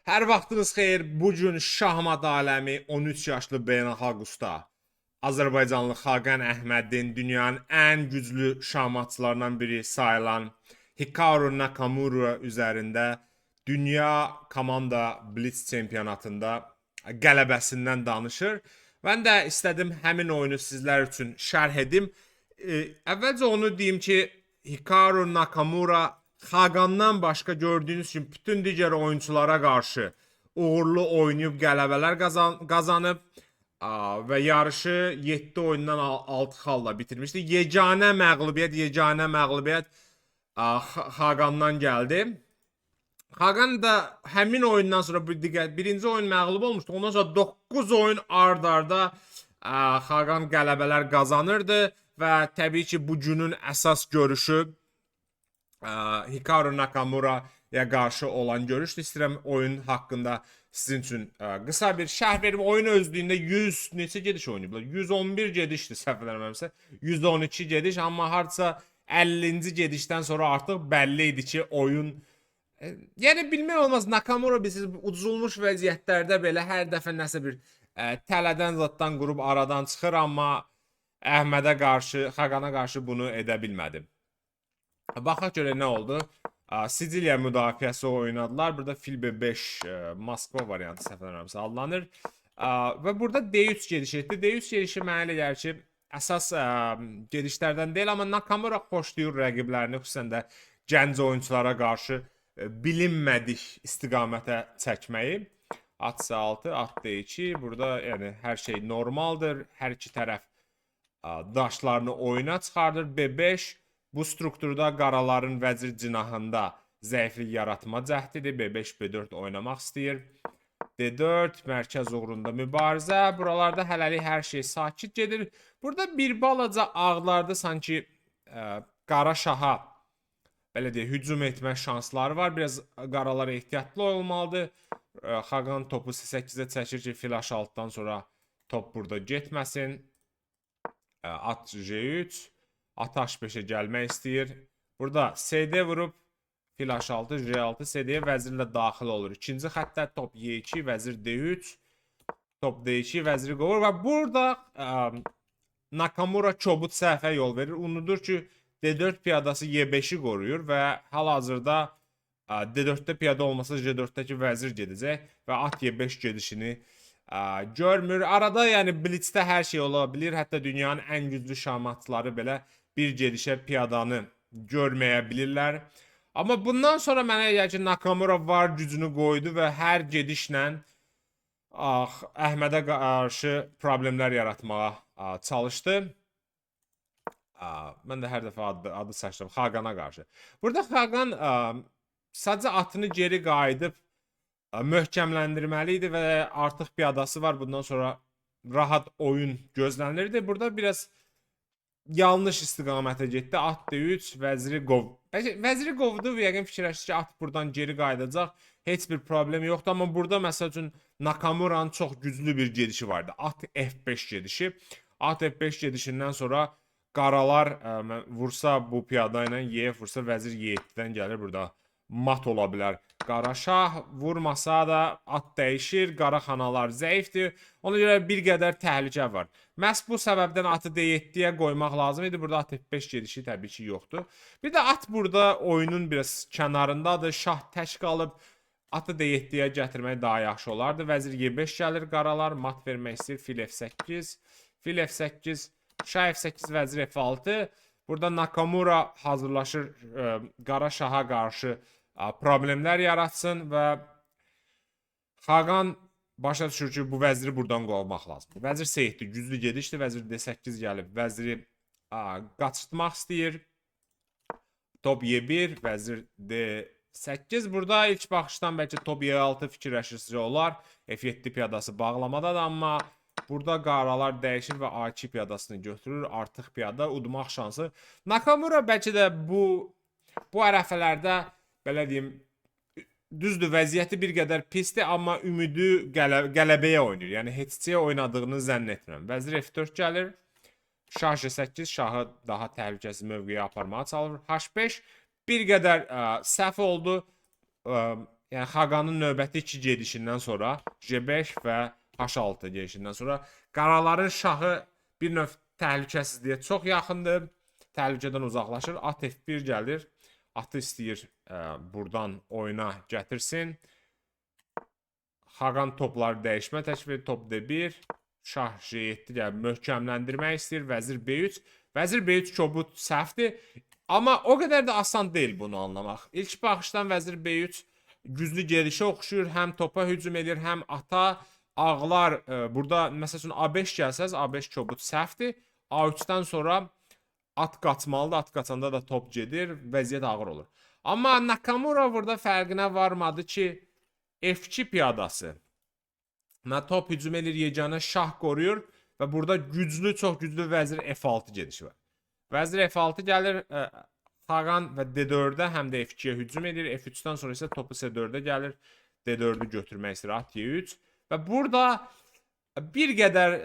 Hər vaxtınız xeyir. Bu gün şahmat aləmi 13 yaşlı beynəlxalq usta Azərbaycanlı Xaqan Əhmədin dünyanın ən güclü şahmatçılarından biri sayılan Hikaru Nakamura üzərində dünya komanda Blitz çempionatında qələbəsindən danışır. Mən də istədim həmin oyunu sizlər üçün şərh edim. Əvvəlcə onu deyim ki, Hikaru Nakamura Xaqandan başqa gördüyünüz kimi bütün digər oyunculara qarşı uğurlu oynayıb qələbələr qazanıb və yarışı 7 oyundan 6 xalla bitirmişdi. Yeganə məğlubiyyət Xaqandan gəldi. Xaqan da həmin oyundan sonra birinci oyun məğlub olmuşdu. Ondan sonra 9 oyun ard-arda Xaqan qələbələr qazanırdı və təbii ki, bu günün əsas görüşü Hikaru Nakamura'ya qarşı olan görüşdür. İstəyirəm oyun haqqında sizin üçün qısa bir şərh verim. Oyun özlüyündə 100 neçə gediş oynayıblar? 111 gedişdir səhv eləmirəmsə. 112 gediş, amma hardasa 50-ci gedişdən sonra artıq bəlli idi ki, oyun yəni bilmək olmaz, Nakamura bilirsiniz uduzulmuş vəziyyətlərdə belə hər dəfə nəsə bir tələdən zaddan qurub aradan çıxır, amma Əhmədə qarşı, Xaqana qarşı bunu edə bilmədi. Baxaq görə nə oldu? Siciliya müdafiəsi oynadılar. Burada Filbe 5 Moskva variantı səhv eləmirəmsə adlanır. Və burada D3 gediş etdi. D3 gedişi mənə elə gəlir ki, əsas gedişlərdən deyil, amma Nakamura xoşlayır rəqiblərini, xüsusən də gənc oyunculara qarşı bilinmədik istiqamətə çəkməyi. At C6, at D2. Burada yəni hər şey normaldır. Hər iki tərəf daşlarını oyuna çıxardır. B5 bu strukturda qaraların vəzir cinahında zəiflik yaratma cəhdidir. B5, B4 oynamaq istəyir. D4 mərkəz uğrunda mübarizə. Buralarda hələlik hər şey sakit gedir. Burada bir balaca ağlarda sanki qara şaha belə deyək, hücum etmə şansları var. Biraz qaralara ehtiyatlı olmalıdır. Xaqan topu C8-ə çəkir ki, fil H6-dan sonra top burada getməsin. At J3. At H5-ə gəlmək istəyir. Burada CD vurub fil H6, J6, CD-yə vəzirlə daxil olur. İkinci xəttdə top Y2, vəzir D3. Top D2, vəziri qovur və burada Nakamura kobud səhvə yol verir. Unudur ki, D4 piyadası Y5-i qoruyur və hal-hazırda D4-də piyada olmasa J4-dəki vəzir gedəcək və at Y5 gedişini görmür. Arada yəni Blitzdə hər şey ola bilir. Hətta dünyanın ən güclü şahmatçıları belə bir gedişə piyadanı görməyə bilirlər. Amma bundan sonra mənə gəlir ki, Nakamura var gücünü qoydu və hər gedişlə Əhmədə qarşı problemlər yaratmağa çalışdı. Mən də hər dəfə adı seçdim. Xaqana qarşı. Burada Xaqan sadəcə atını geri qayıdıb möhkəmləndirməli idi və artıq piyadası var. Bundan sonra rahat oyun gözlənilirdi. Burada biraz yanlış istiqamətə getdi. At D3, vəziri qov. Vəziri qovdu və yəqin fikirləşdi ki, at buradan geri qayıdacaq. Heç bir problem yoxdur. Amma burada məsəl üçün Nakamura'nın çox güclü bir gedişi vardı. At F5 gedişi. At F5 gedişindən sonra qaralar vursa bu piyada ilə Y vursa vəzir Y7-dən gəlir, burada mat ola bilər. Qara şah vurmasa da at dəyişir, qara xanalar zəifdir. Ona görə bir qədər təhlükə var. Məhz bu səbəbdən atı D7-yə qoymaq lazım idi. Burada at F5 gedişi təbii ki yoxdur. Bir də at burada oyunun biraz kənarındadır. Şah tək qalıb atı D7-yə gətirmək daha yaxşı olardı. Vəzir Y5 gəlir, qaralar mat vermək istəyir. Fil F8, fil F8, şah F8, vəzir F6. Burada Nakamura hazırlaşır qara şaha qarşı problemlər yaratsın və Xaqan başa düşür ki, bu vəziri buradan qovmaq lazımdır. Vəzir C7 güclü gedişdir. Vəzir D8 gəlib vəziri qaçırtmaq istəyir. Top Y1, vəzir D8. Burada ilk baxışdan bəlkə top Y6 fikirləşirsə olar. F7 piyadası bağlamadadır, amma burada qaralar dəyişir və A2 piyadasını götürür. Artıq piyada udmaq şansı. Nakamura bəlkə də bu ərəfələrdə belə deyim, düzdür, vəziyyəti bir qədər pisdir, amma ümidi qələbəyə oynayır. Yəni heç-yə oynadığını zənn etmirəm. Vəzir F4 gəlir. Şah G8 şahı daha təhlükəsiz mövqeyə aparmağa çalışır. H5 bir qədər səhv oldu. yəni Xaqanın növbəti 2 gedişindən sonra J5 və H6 gedişindən sonra qaraların şahı bir növ təhlükəsizliyə çox yaxındır. Təhlükədən uzaqlaşır. At F1 gəlir. Atı istəyir buradan oyuna gətirsin. Xaqan topları dəyişmə təklif edir. Top D1. Şah J7 gəlir. Möhkəmləndirmək istəyir. Vəzir B3. Vəzir B3 kobud səhvdir. Amma o qədər də asan deyil bunu anlamaq. İlk baxışdan vəzir B3 güclü gedişə oxşuyur. Həm topa hücum edir, həm ata. Ağlar burada məsəl üçün A5 gəlsəz, A5 kobud səhvdir. A3-dən sonra at qaçmalıdır. At qaçanda da top gedir. Vəziyyət ağır olur. Amma Nakamura burada fərqinə varmadı ki, F2 piyadası top hücum edir, yeganə şah qoruyur və burada güclü, çox güclü vəzir F6 gedişi var. Vəzir F6 gəlir, Xaqan və D4-də həm də F2-yə hücum edir. F3-dən sonra isə topu C4-də gəlir. D4-ü götürmək istəyir, at Y3 və burada bir qədər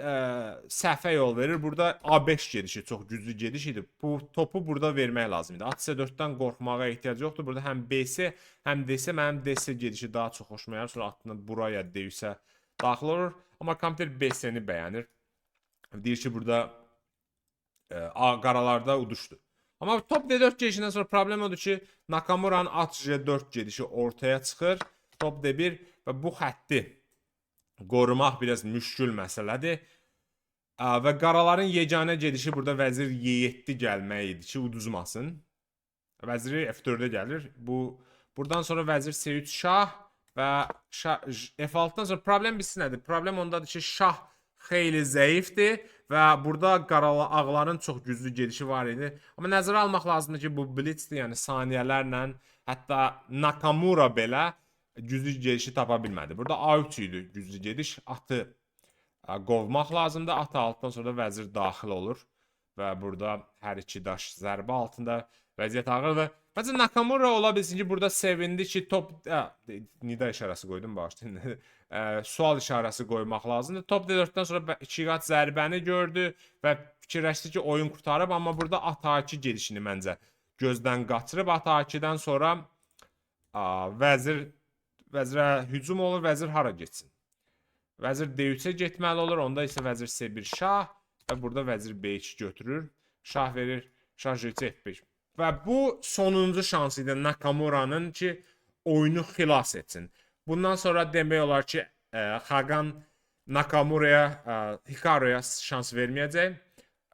səhvə yol verir. Burada A5 gedişi çox güclü gediş idi. Bu topu burada vermək lazım idi. At C4-dən qorxmağa ehtiyac yoxdur. Burada həm BS, həm DS, mənim DS gedişi daha çox xoşuma gəlir. Sonra atını buraya D3-ə daxil olur. Amma kompüter BS-ni bəyənir. Deyir ki, burada qaralarda uduşdu. Amma top D4 gedişindən sonra problem odur ki, Nakamura'nın at J4 gedişi ortaya çıxır. Top D1 və bu xətti qorumaq biraz müşkül məsələdir. Və qaraların yeganə gedişi burada vəzir Y7 gəlmək idi ki, uduzmasın. Vəziri F4-də gəlir. Buradan sonra vəzir C3 şah və F6-dan sonra problem bilsin nədir? Problem ondadır ki, şah xeyli zəifdir və burada ağların çox güclü gedişi var idi. Amma nəzərə almaq lazımdır ki, bu blitzdir, yəni saniyələrlə, hətta Nakamura belə güclü gedişi tapa bilmədi. Burada A3 idi güclü gediş. Atı qovmaq lazımdır. Atı altdan sonra da vəzir daxil olur və burada hər iki daş zərbə altında, vəziyyət ağırdır. Bəncə Nakamura ola bilsin ki, burada sevindi ki, top nida işarəsi qoydum, bağışlayın. Sual işarəsi qoymaq lazımdır. Top D4-dən sonra 2 qat zərbəni gördü və fikirləşdi ki, oyun qurtarıb, amma burada at A2 gedişini məncə gözdən qaçırıb. At A2-dən sonra vəzirə hücum olur, vəzir hara getsin? Vəzir D3-ə getməli olur, onda isə vəzir C1 şah və burada vəzir B2 götürür. Şah verir, şah J3 F5. Və bu sonuncu şansı idi Nakamura'nın ki, oyunu xilas etsin. Bundan sonra demək olar ki, Xaqan Nakamura'ya, Hikaru'ya şans verməyəcək.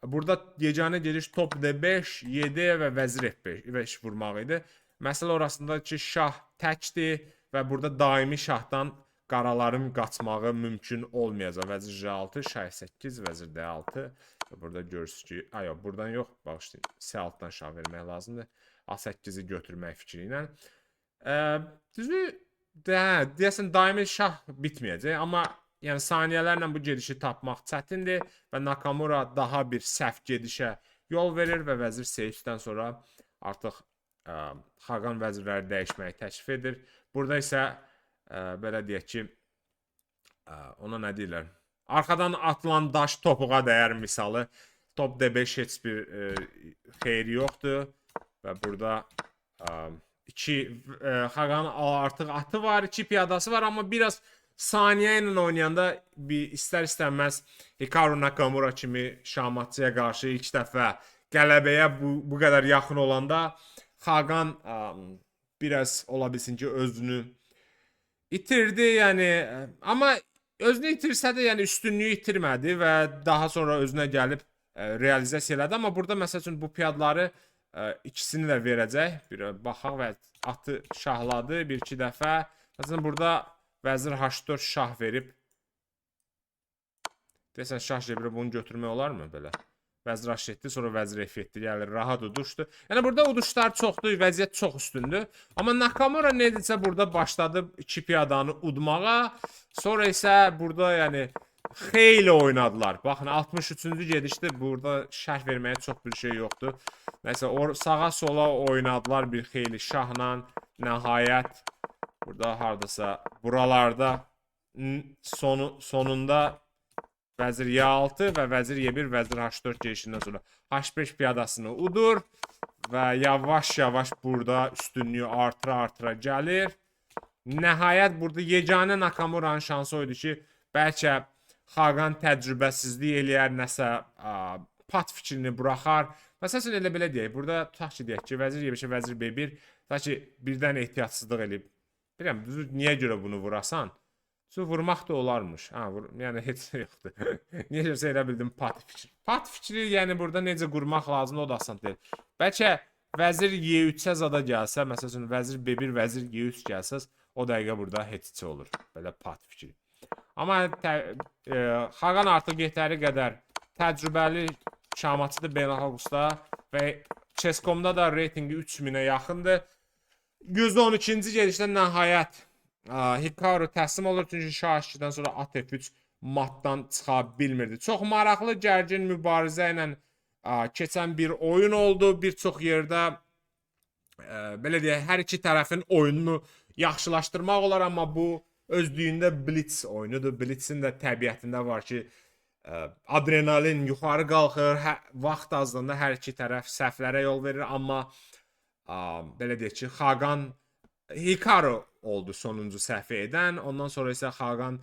Burada yeganə gediş top D5, Y7 və vəzir F5 vurmaq idi. Məsələ orasında ki, şah təkdir və burada daimi şahdan qaraların qaçmağı mümkün olmayacaq. Vəzir J6, şah 8, vəzir D6. Burada görürsünüz ki, yox, buradan yox, bağışlayın, C6-dan şah vermək lazımdır. A8-i götürmək fikri ilə. Düzü, deyəsən, daimi şah bitməyəcək, amma yəni saniyələrlə bu gedişi tapmaq çətindir və Nakamura daha bir səhv gedişə yol verir və vəzir C3-dən sonra artıq Xaqan vəzirləri dəyişməyi təklif edir. Burada isə belə deyək ki, ona nə deyirlər? Arxadan atılan daş topuğa dəyər misalı. Top D5 heç bir xeyri yoxdur və burada Xaqan artıq atı var, 2 piyadası var, amma biraz saniyə ilə oynayanda istər-istənməz Hikaru Nakamura kimi şahmatçıya qarşı ilk dəfə qələbəyə bu qədər yaxın olanda Xaqan biraz ola bilsin ki, özünü itirdi, yəni, amma özünü itirsə də, yəni üstünlüyü itirmədi və daha sonra özünə gəlib realizasiya elədi. Amma burada məsəl üçün bu piyadları ikisini də verəcək. Bir baxaq və atı şahladı bir-iki dəfə. Məsələn, burada vəzir H4 şah verib. Deyəsən, şah J1 bunu götürmək olarmı belə? Vəzir H7, sonra vəzir F7 gəlir, rahat uduşdu. Yəni burada uduşlar çoxdur, vəziyyət çox üstündür. Amma Nakamura nedirsə burada başladı 2 piyadanı udmağa. Sonra isə burada yəni xeyli oynadılar. Baxın, 63-cü gedişdə burada şərh verməyə çox bir şey yoxdur. Nəsə, sağa sola oynadılar bir xeyli şahla. Nəhayət burada hardasa buralarda sonunda vəzir Y6 və vəzir Y1, vəzir H4 gedişindən sonra H5 piyadasını udur və yavaş-yavaş burada üstünlüyü artıra-artıra gəlir. Nəhayət burada yeganə Nakamura'nın şansı oydu ki, bəlkə Xaqan təcrübəsizlik eləyər, nəsə pat fikrini buraxar. Məsələn, elə belə deyək. Burada tutaq ki, deyək ki, vəzir Y5, vəzir B1, tutaq ki, birdən ehtiyatsızlıq eləyib. Bilirəm, niyə görə bunu vurasan? Vurmaq da olarmış. Yəni heç yoxdur. Niyə görsə elə bildim pat fikir. Pat fikri, yəni burada necə qurmaq lazımdır, o da asan deyil. Bəlkə vəzir Y3-ə zada gəlsə, məsələn, vəzir B1, vəzir Y3 gəlsəz, o dəqiqə burada heç olur. Belə pat fikri. Amma Xaqan artıq yetəri qədər təcrübəli şahmatçıdır beynəlxalq və Chess.com-da da reytingi 3000-ə yaxındır. 112-ci gedişdə nəhayət Hikaru təslim olur, çünki şah 2-dən sonra at F3 matdan çıxa bilmirdi. Çox maraqlı, gərgin mübarizə ilə keçən bir oyun oldu. Bir çox yerdə belə deyək, hər iki tərəfin oyununu yaxşılaşdırmaq olar, amma bu özlüyündə blitz oyunudur. Blitzin də təbiətində var ki, adrenalin yuxarı qalxır, vaxt azlığında hər iki tərəf səhvlərə yol verir, amma belə deyək ki, Xaqan Hikaru oldu sonuncu səhvi edən. Ondan sonra isə Xaqan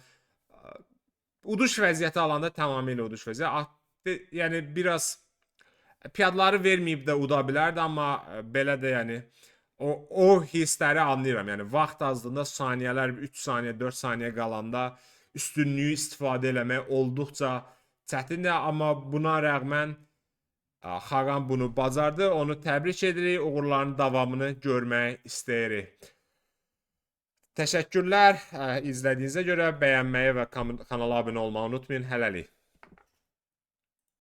uduş vəziyyəti alanda tamamilə uduş vəziyyəti. Yəni biraz piyadları verməyib də uda bilərdi, amma belə də yəni o hissləri anlayıram. Yəni vaxt azlığında saniyələr 3 saniyə, 4 saniyə qalanda üstünlüyü istifadə eləmək olduqca çətindir, amma buna rəğmən Xaqan bunu bacardı. Onu təbrik edirik. Uğurların davamını görmək istəyirik. Təşəkkürlər izlədiyinizə görə. Bəyənməyi və kanala abunə olmağı unutmayın. Hələlik.